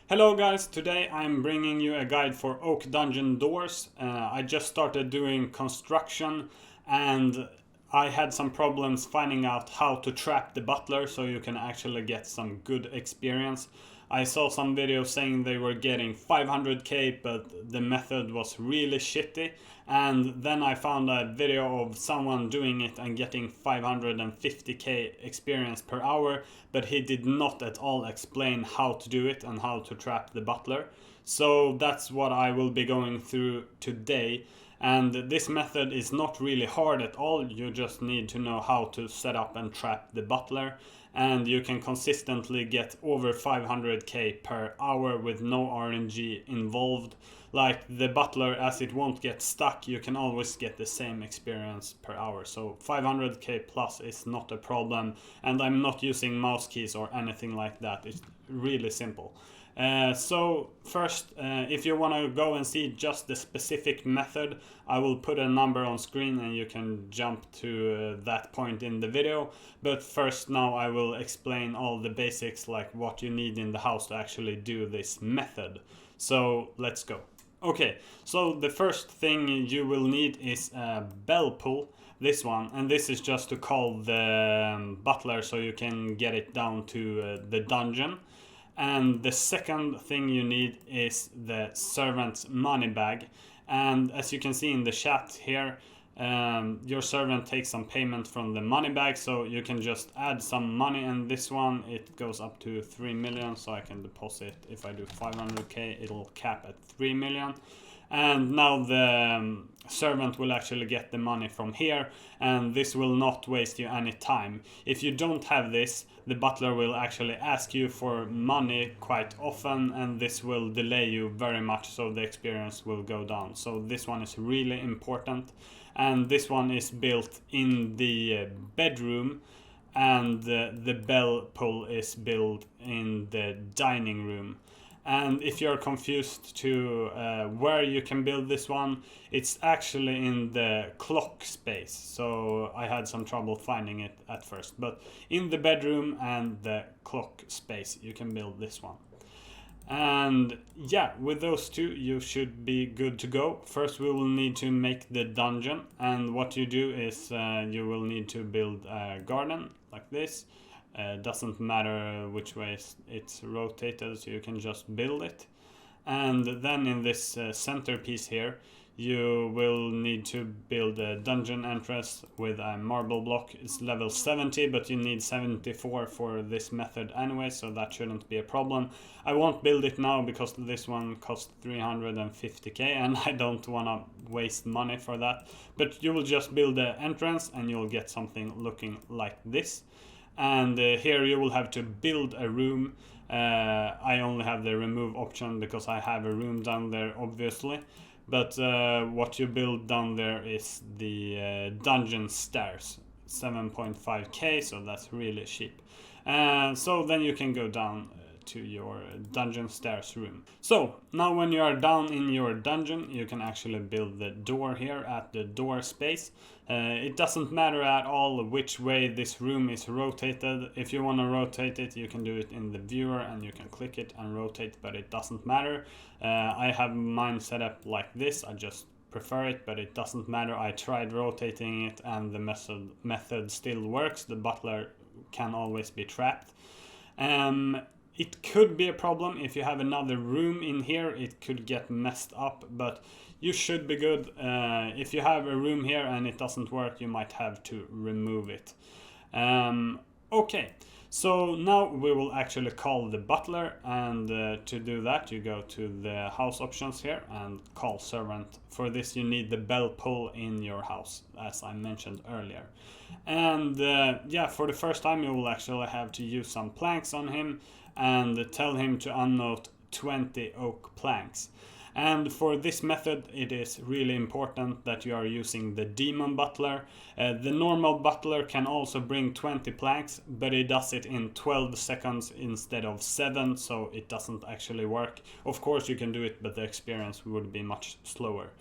Hello guys, today I'm bringing you a guide for oak dungeon doors. I just started doing construction and I had some problems finding out how to trap the butler so you can actually get some good experience. I saw some videos saying they were getting 500k, but the method was really shitty. And then I found a video of someone doing it and getting 550k experience per hour, but he did not at all explain how to do it and how to trap the butler. So that's what I will be going through today. And this method is not really hard at all, you just need to know how to set up and trap the butler, and you can consistently get over 500k per hour with no RNG involved. Like the butler, as it won't get stuck, you can always get the same experience per hour. So 500k plus is not a problem, and I'm not using mouse keys or anything like that. It's really simple. So first, if you want to go and see just the specific method, I will put a number on screen and you can jump to that point in the video. But first, now I will explain all the basics, like what you need in the house to actually do this method. So let's go. Okay, so the first thing you will need is a bell pull, this one, and this is just to call the butler so you can get it down to the dungeon. And the second thing you need is the servant's money bag. And as you can see in the chat here, your servant takes some payment from the money bag, so you can just add some money. And this one, it goes up to 3 million, so I can deposit. If I do 500k, it'll cap at 3 million. And now the servant will actually get the money from here, and this will not waste you any time. If you don't have this, the butler will actually ask you for money quite often, and this will delay you very much, so the experience will go down. So this one is really important, and this one is built in the bedroom, and the bell pull is built in the dining room. And if you're confused to where you can build this one, it's actually in the clock space. So I had some trouble finding it at first. But in the bedroom and the clock space, you can build this one. And yeah, with those two, you should be good to go. First, we will need to make the dungeon. And what you do is you will need to build a garden like this. Doesn't matter which way it's rotated, so you can just build it. And then in this centerpiece here, you will need to build a dungeon entrance with a marble block. It's level 70, but you need 74 for this method anyway, so that shouldn't be a problem. I won't build it now because this one costs 350k and I don't want to waste money for that. But you will just build the entrance and you'll get something looking like this. And here you will have to build a room. I only have the remove option because I have a room down there, obviously. But what you build down there is the dungeon stairs, 7.5k, so that's really cheap. So then you can go down to your dungeon stairs room. So now when you are down in your dungeon, you can actually build the door here at the door space. It doesn't matter at all which way this room is rotated. If you want to rotate it, you can do it in the viewer and you can click it and rotate, but it doesn't matter. I have mine set up like this. I just prefer it, but it doesn't matter. I tried rotating it and the method still works. The butler can always be trapped. It could be a problem if you have another room in here, it could get messed up, but you should be good. If you have a room here and it doesn't work, you might have to remove it. Okay, so now we will actually call the butler, and to do that you go to the house options here and call servant. For this you need the bell pull in your house, as I mentioned earlier. And yeah, for the first time you will actually have to use some planks on him and tell him to unload 20 oak planks. And for this method it is really important that you are using the demon butler. The normal butler can also bring 20 planks, but it does it in 12 seconds instead of 7, so it doesn't actually work. Of course you can do it, but the experience would be much slower.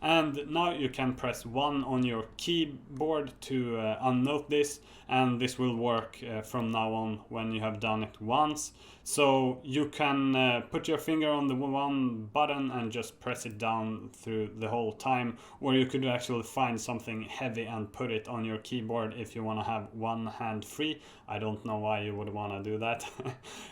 And now you can press 1 on your keyboard to unnote this, and this will work from now on when you have done it once. So you can put your finger on the one button and just press it down through the whole time, or you could actually find something heavy and put it on your keyboard if you want to have one hand free. I don't know why you would want to do that,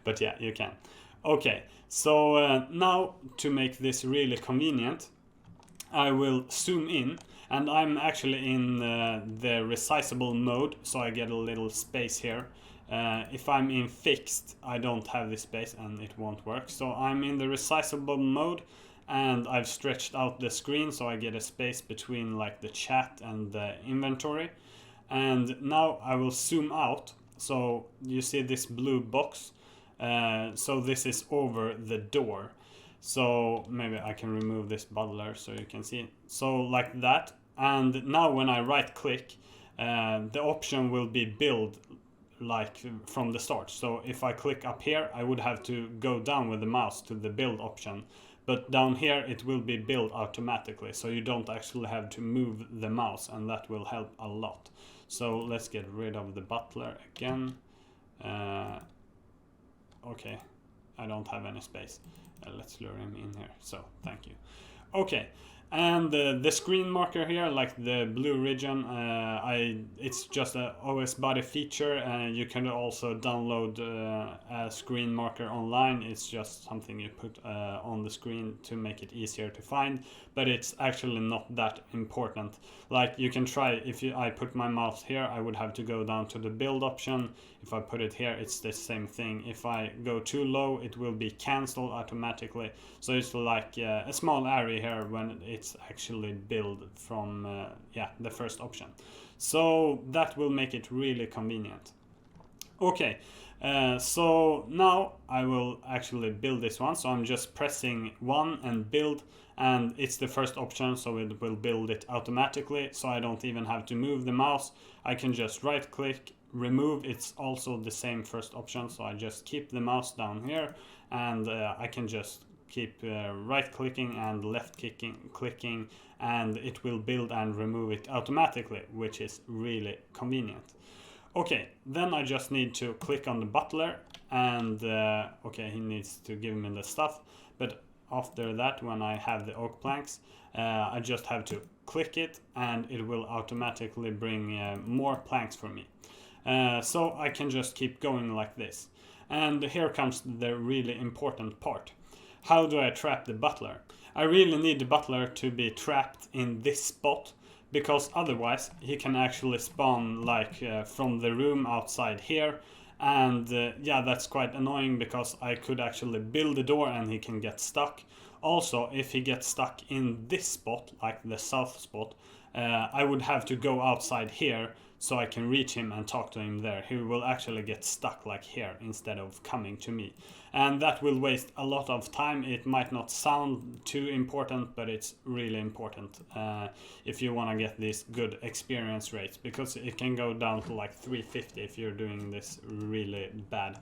but yeah, you can. Okay, so now to make this really convenient, I will zoom in, and I'm actually in the resizable mode, so I get a little space here. If I'm in fixed, I don't have this space and it won't work. So I'm in the resizable mode, and I've stretched out the screen so I get a space between like the chat and the inventory. And now I will zoom out, so you see this blue box. So this is over the door. So maybe I can remove this butler so you can see it. So like that. And now when I right click, the option will be build like from the start. So if I click up here, I would have to go down with the mouse to the build option. But down here it will be built automatically, so you don't actually have to move the mouse, and that will help a lot. So let's get rid of the butler again. Okay, I don't have any space. Let's lure him in here. So thank you. Okay, and the screen marker here, like the blue region, it's just a OS body feature, and you can also download a screen marker online. It's just something you put on the screen to make it easier to find, but it's actually not that important. Like you can try, if I put my mouse here, I would have to go down to the build option. If I put it here, it's the same thing. If I go too low, it will be cancelled automatically. So it's like a small area here when it's actually built from the first option. So that will make it really convenient. Okay, so now I will actually build this one. So I'm just pressing 1 and build, and it's the first option, so it will build it automatically. So I don't even have to move the mouse. I can just right click, remove. It's also the same first option, so I just keep the mouse down here, and I can just keep right clicking and left clicking, and it will build and remove it automatically, which is really convenient. Okay, then I just need to click on the butler, and okay, he needs to give me the stuff, but after that, when I have the oak planks, I just have to click it, and it will automatically bring more planks for me. So I can just keep going like this. And here comes the really important part. How do I trap the butler? I really need the butler to be trapped in this spot, because otherwise he can actually spawn like from the room outside here. And yeah, that's quite annoying, because I could actually build a door and he can get stuck. Also, if he gets stuck in this spot, like the south spot, I would have to go outside here so I can reach him and talk to him there. He will actually get stuck like here instead of coming to me. And that will waste a lot of time. It might not sound too important, but it's really important if you want to get these good experience rates, because it can go down to like 350 if you're doing this really bad.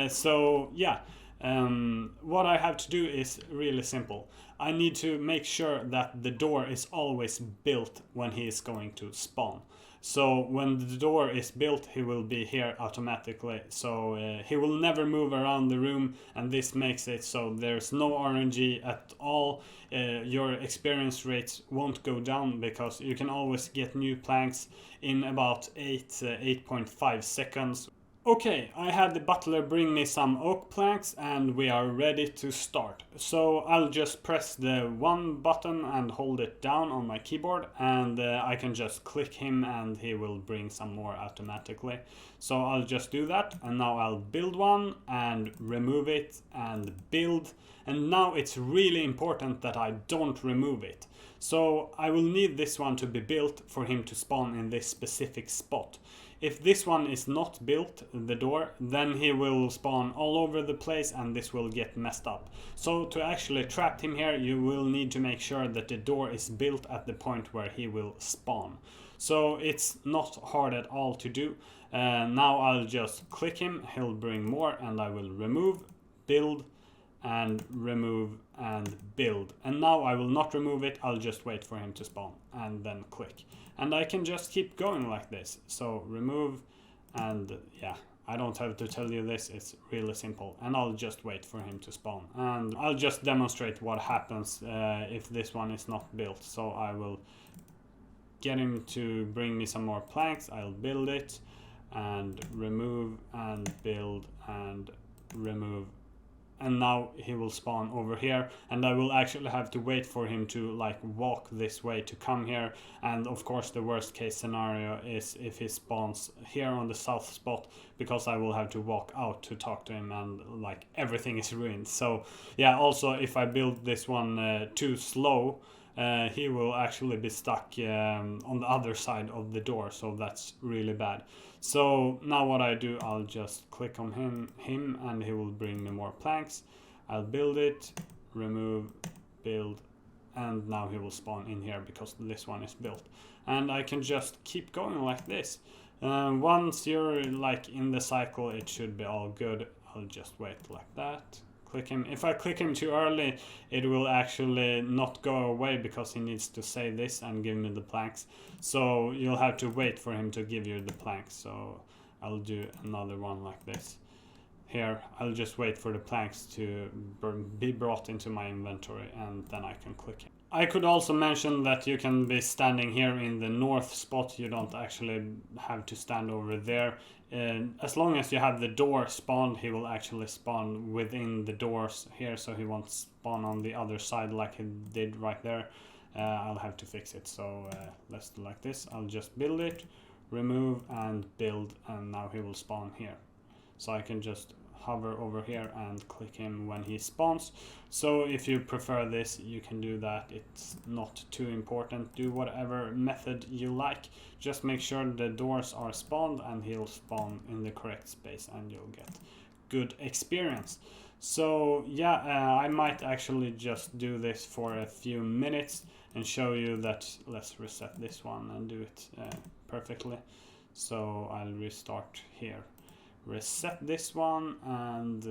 So yeah, what I have to do is really simple. I need to make sure that the door is always built when he is going to spawn. So when the door is built, he will be here automatically. So he will never move around the room, and this makes it so there's no RNG at all. Your experience rates won't go down, because you can always get new planks in about 8.5 seconds. Okay, I had the butler bring me some oak planks, and we are ready to start. So I'll just press the 1 button and hold it down on my keyboard, and I can just click him and he will bring some more automatically. So I'll just do that, and now I'll build one and remove it and build. And now it's really important that I don't remove it. So I will need this one to be built for him to spawn in this specific spot. If this one is not built, the door, then he will spawn all over the place and this will get messed up. So to actually trap him here, you will need to make sure that the door is built at the point where he will spawn. So it's not hard at all to do. Now I'll just click him, he'll bring more, and I will remove, build, and remove and build. And now I will not remove it, I'll just wait for him to spawn and then click. And I can just keep going like this. So remove, and yeah, I don't have to tell you this, it's really simple. And I'll just wait for him to spawn. And I'll just demonstrate what happens if this one is not built. So I will get him to bring me some more planks, I'll build it, and remove and build and remove. And now he will spawn over here, and I will actually have to wait for him to like walk this way to come here. And of course the worst case scenario is if he spawns here on the south spot, because I will have to walk out to talk to him, and like everything is ruined. So yeah, also if I build this one too slow, he will actually be stuck on the other side of the door, so that's really bad. So now what I do, I'll just click on him and he will bring me more planks. I'll build it, remove, build, and now he will spawn in here because this one is built. And I can just keep going like this. Once you're like in the cycle, it should be all good. I'll just wait like that. Click him. If I click him too early, it will actually not go away because he needs to say this and give me the planks. So you'll have to wait for him to give you the planks. So I'll do another one like this. Here, I'll just wait for the planks to be brought into my inventory, and then I can click him. I could also mention that you can be standing here in the north spot. You don't actually have to stand over there. As long as you have the door spawned, he will actually spawn within the doors here, so he won't spawn on the other side like he did right there. I'll have to fix it, so let's do like this. I'll just build it, remove and build, and now he will spawn here. So I can just hover over here and click him when he spawns. So if you prefer this, you can do that. It's not too important. Do whatever method you like. Just make sure the doors are spawned and he'll spawn in the correct space, and you'll get good experience. So yeah, I might actually just do this for a few minutes and show you that. Let's reset this one and do it perfectly. So I'll restart here. Reset this one and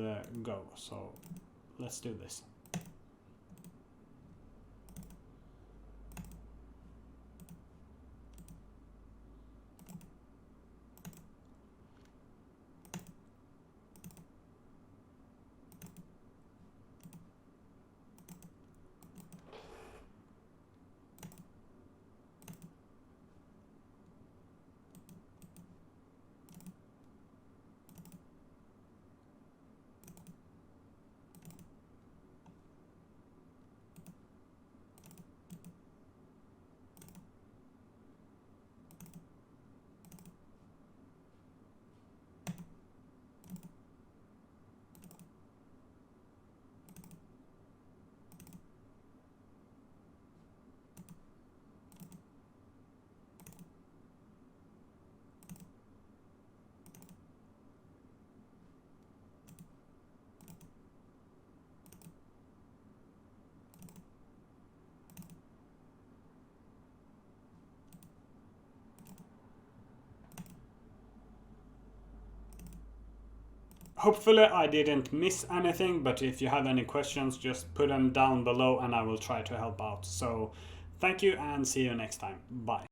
go. So let's do this. Hopefully I didn't miss anything, but if you have any questions, just put them down below and I will try to help out. So thank you and see you next time. Bye.